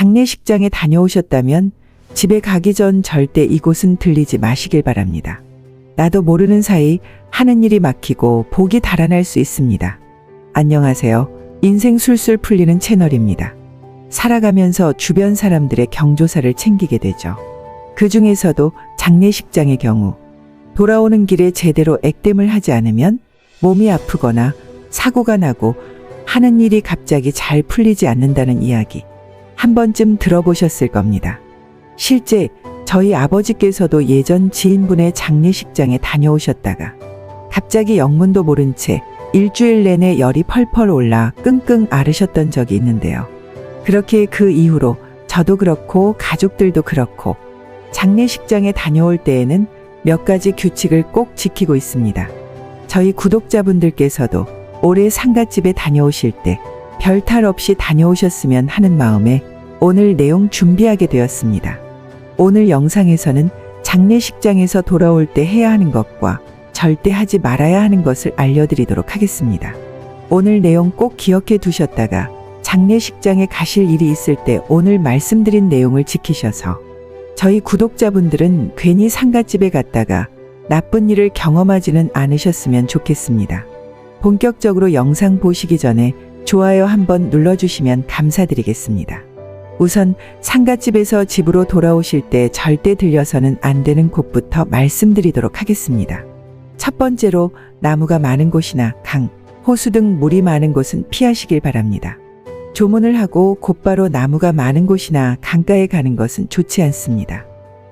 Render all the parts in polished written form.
장례식장에 다녀오셨다면 집에 가기 전 절대 이곳은 들리지 마시길 바랍니다. 나도 모르는 사이 하는 일이 막히고 복이 달아날 수 있습니다. 안녕하세요. 인생 술술 풀리는 채널입니다. 살아가면서 주변 사람들의 경조사를 챙기게 되죠. 그 중에서도 장례식장의 경우 돌아오는 길에 제대로 액땜을 하지 않으면 몸이 아프거나 사고가 나고 하는 일이 갑자기 잘 풀리지 않는다는 이야기 한 번쯤 들어보셨을 겁니다. 실제 저희 아버지께서도 예전 지인분의 장례식장에 다녀오셨다가 갑자기 영문도 모른 채 일주일 내내 열이 펄펄 올라 끙끙 앓으셨던 적이 있는데요. 그렇게 그 이후로 저도 그렇고 가족들도 그렇고 장례식장에 다녀올 때에는 몇 가지 규칙을 꼭 지키고 있습니다. 저희 구독자분들께서도 올해 상갓집에 다녀오실 때 별탈 없이 다녀오셨으면 하는 마음에 오늘 내용 준비하게 되었습니다. 오늘 영상에서는 장례식장에서 돌아올 때 해야 하는 것과 절대 하지 말아야 하는 것을 알려드리도록 하겠습니다. 오늘 내용 꼭 기억해 두셨다가 장례식장에 가실 일이 있을 때 오늘 말씀드린 내용을 지키셔서 저희 구독자분들은 괜히 상갓집에 갔다가 나쁜 일을 경험하지는 않으셨으면 좋겠습니다. 본격적으로 영상 보시기 전에 좋아요 한번 눌러주시면 감사드리겠습니다. 우선 상갓집에서 집으로 돌아오실 때 절대 들려서는 안 되는 곳부터 말씀드리도록 하겠습니다. 첫 번째로 나무가 많은 곳이나 강, 호수 등 물이 많은 곳은 피하시길 바랍니다. 조문을 하고 곧바로 나무가 많은 곳이나 강가에 가는 것은 좋지 않습니다.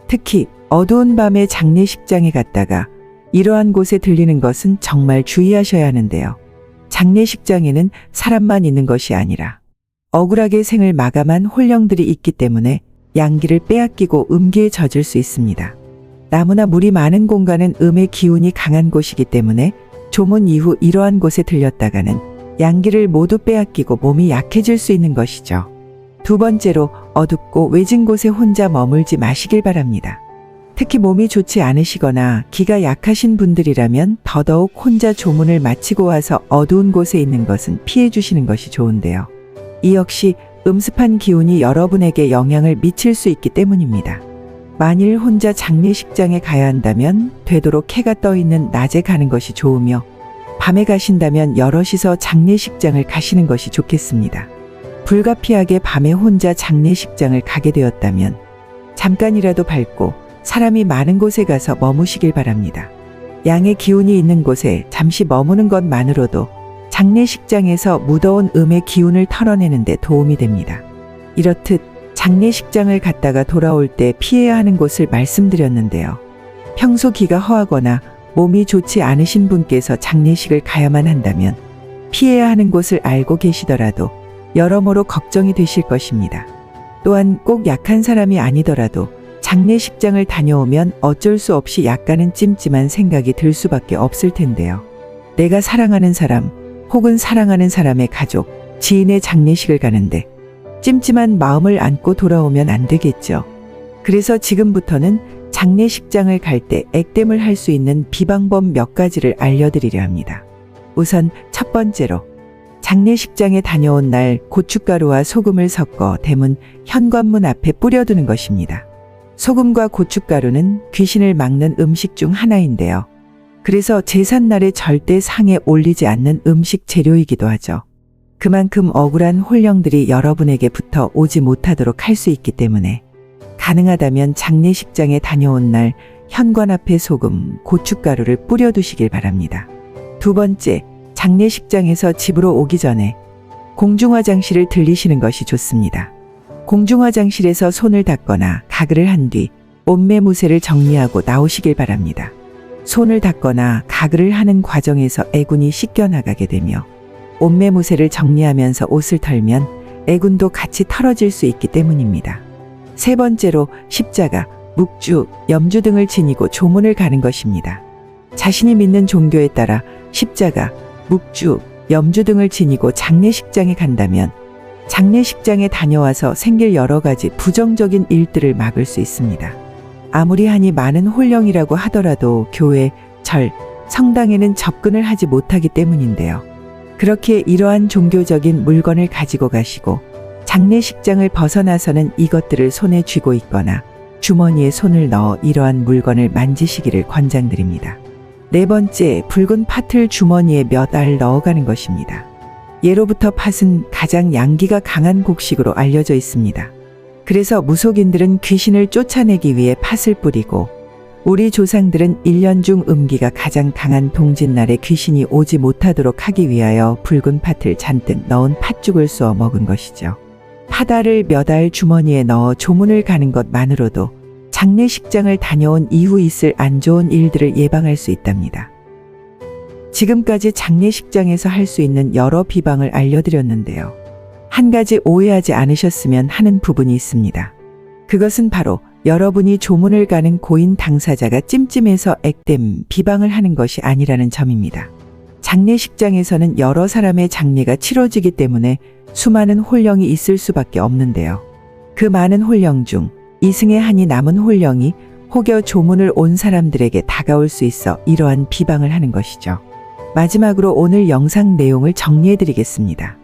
특히 어두운 밤에 장례식장에 갔다가 이러한 곳에 들리는 것은 정말 주의하셔야 하는데요. 장례식장에는 사람만 있는 것이 아니라 억울하게 생을 마감한 홀령들이 있기 때문에 양기를 빼앗기고 음기에 젖을 수 있습니다. 나무나 물이 많은 공간은 음의 기운이 강한 곳이기 때문에 조문 이후 이러한 곳에 들렸다가는 양기를 모두 빼앗기고 몸이 약해질 수 있는 것이죠. 두 번째로 어둡고 외진 곳에 혼자 머물지 마시길 바랍니다. 특히 몸이 좋지 않으시거나 기가 약하신 분들이라면 더더욱 혼자 조문을 마치고 와서 어두운 곳에 있는 것은 피해 주시는 것이 좋은데요. 이 역시 음습한 기운이 여러분에게 영향을 미칠 수 있기 때문입니다. 만일 혼자 장례식장에 가야 한다면 되도록 해가 떠 있는 낮에 가는 것이 좋으며 밤에 가신다면 여럿이서 장례식장을 가시는 것이 좋겠습니다. 불가피하게 밤에 혼자 장례식장을 가게 되었다면 잠깐이라도 밝고 사람이 많은 곳에 가서 머무시길 바랍니다. 양의 기운이 있는 곳에 잠시 머무는 것만으로도 장례식장에서 무더운 음의 기운을 털어내는 데 도움이 됩니다. 이렇듯 장례식장을 갔다가 돌아올 때 피해야 하는 곳을 말씀드렸는데요. 평소 기가 허하거나 몸이 좋지 않으신 분께서 장례식을 가야만 한다면 피해야 하는 곳을 알고 계시더라도 여러모로 걱정이 되실 것입니다. 또한 꼭 약한 사람이 아니더라도 장례식장을 다녀오면 어쩔 수 없이 약간은 찜찜한 생각이 들 수밖에 없을 텐데요. 내가 사랑하는 사람 혹은 사랑하는 사람의 가족, 지인의 장례식을 가는데 찜찜한 마음을 안고 돌아오면 안 되겠죠. 그래서 지금부터는 장례식장을 갈 때 액땜을 할 수 있는 비방법 몇 가지를 알려드리려 합니다. 우선 첫 번째로 장례식장에 다녀온 날 고춧가루와 소금을 섞어 대문 현관문 앞에 뿌려두는 것입니다. 소금과 고춧가루는 귀신을 막는 음식 중 하나인데요. 그래서 제삿날에 절대 상에 올리지 않는 음식 재료이기도 하죠. 그만큼 억울한 홀령들이 여러분에게 붙어 오지 못하도록 할 수 있기 때문에 가능하다면 장례식장에 다녀온 날 현관 앞에 소금, 고춧가루를 뿌려두시길 바랍니다. 두 번째, 장례식장에서 집으로 오기 전에 공중화장실을 들리시는 것이 좋습니다. 공중화장실에서 손을 닦거나 가글을 한 뒤 옷매무새를 정리하고 나오시길 바랍니다. 손을 닦거나 가글을 하는 과정에서 애군이 씻겨나가게 되며 옷매무새를 정리하면서 옷을 털면 애군도 같이 털어질 수 있기 때문입니다. 세 번째로 십자가, 묵주, 염주 등을 지니고 조문을 가는 것입니다. 자신이 믿는 종교에 따라 십자가, 묵주, 염주 등을 지니고 장례식장에 간다면 장례식장에 다녀와서 생길 여러 가지 부정적인 일들을 막을 수 있습니다. 아무리 한이 많은 홀령이라고 하더라도 교회, 절, 성당에는 접근을 하지 못하기 때문인데요. 그렇게 이러한 종교적인 물건을 가지고 가시고 장례식장을 벗어나서는 이것들을 손에 쥐고 있거나 주머니에 손을 넣어 이러한 물건을 만지시기를 권장드립니다. 네 번째, 붉은 팥을 주머니에 몇 알 넣어가는 것입니다. 예로부터 팥은 가장 양기가 강한 곡식으로 알려져 있습니다. 그래서 무속인들은 귀신을 쫓아내기 위해 팥을 뿌리고, 우리 조상들은 1년 중 음기가 가장 강한 동짓날에 귀신이 오지 못하도록 하기 위하여 붉은 팥을 잔뜩 넣은 팥죽을 쏘어 먹은 것이죠. 팥알을 몇 알 주머니에 넣어 조문을 가는 것만으로도 장례식장을 다녀온 이후 있을 안 좋은 일들을 예방할 수 있답니다. 지금까지 장례식장에서 할 수 있는 여러 비방을 알려드렸는데요. 한 가지 오해하지 않으셨으면 하는 부분이 있습니다. 그것은 바로 여러분이 조문을 가는 고인 당사자가 찜찜해서 액땜, 비방을 하는 것이 아니라는 점입니다. 장례식장에서는 여러 사람의 장례가 치러지기 때문에 수많은 홀령이 있을 수밖에 없는데요. 그 많은 홀령 중 이승에 한이 남은 홀령이 혹여 조문을 온 사람들에게 다가올 수 있어 이러한 비방을 하는 것이죠. 마지막으로 오늘 영상 내용을 정리해드리겠습니다.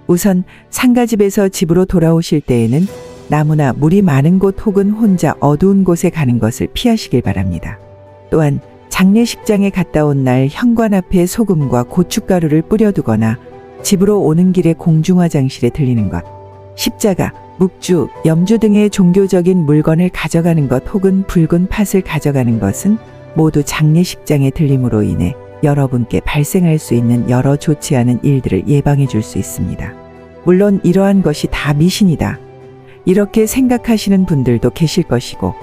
우선 상가집에서 집으로 돌아오실 때에는 나무나 물이 많은 곳 혹은 혼자 어두운 곳에 가는 것을 피하시길 바랍니다. 또한 장례식장에 갔다 온 날 현관 앞에 소금과 고춧가루를 뿌려두거나 집으로 오는 길에 공중화장실에 들리는 것, 십자가, 묵주, 염주 등의 종교적인 물건을 가져가는 것 혹은 붉은 팥을 가져가는 것은 모두 장례식장에 들림으로 인해 여러분께 발생할 수 있는 여러 좋지 않은 일들을 예방해 줄 수 있습니다. 물론 이러한 것이 다 미신이다, 이렇게 생각하시는 분들도 계실 것이고,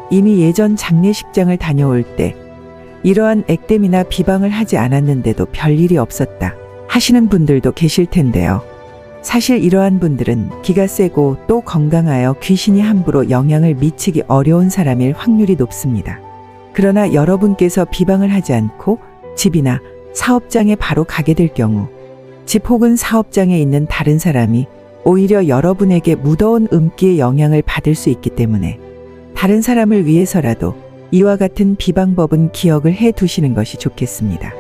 이미 예전 장례식장을 다녀올 때 이러한 액땜이나 비방을 하지 않았는데도 별일이 없었다 하시는 분들도 계실 텐데요. 사실 이러한 분들은 기가 세고 또 건강하여 귀신이 함부로 영향을 미치기 어려운 사람일 확률이 높습니다. 그러나 여러분께서 비방을 하지 않고 집이나 사업장에 바로 가게 될 경우, 집 혹은 사업장에 있는 다른 사람이 오히려 여러분에게 무더운 음기의 영향을 받을 수 있기 때문에 다른 사람을 위해서라도 이와 같은 비방법은 기억을 해 두시는 것이 좋겠습니다.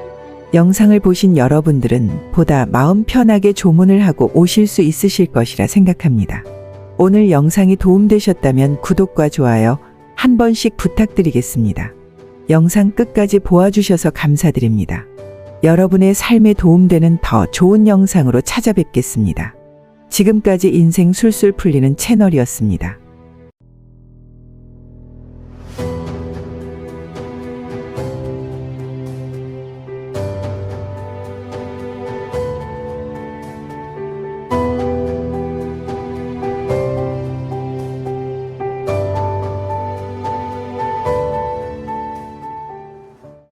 영상을 보신 여러분들은 보다 마음 편하게 조문을 하고 오실 수 있으실 것이라 생각합니다. 오늘 영상이 도움되셨다면 구독과 좋아요 한 번씩 부탁드리겠습니다. 영상 끝까지 보아주셔서 감사드립니다. 여러분의 삶에 도움되는 더 좋은 영상으로 찾아뵙겠습니다. 지금까지 인생 술술 풀리는 채널이었습니다.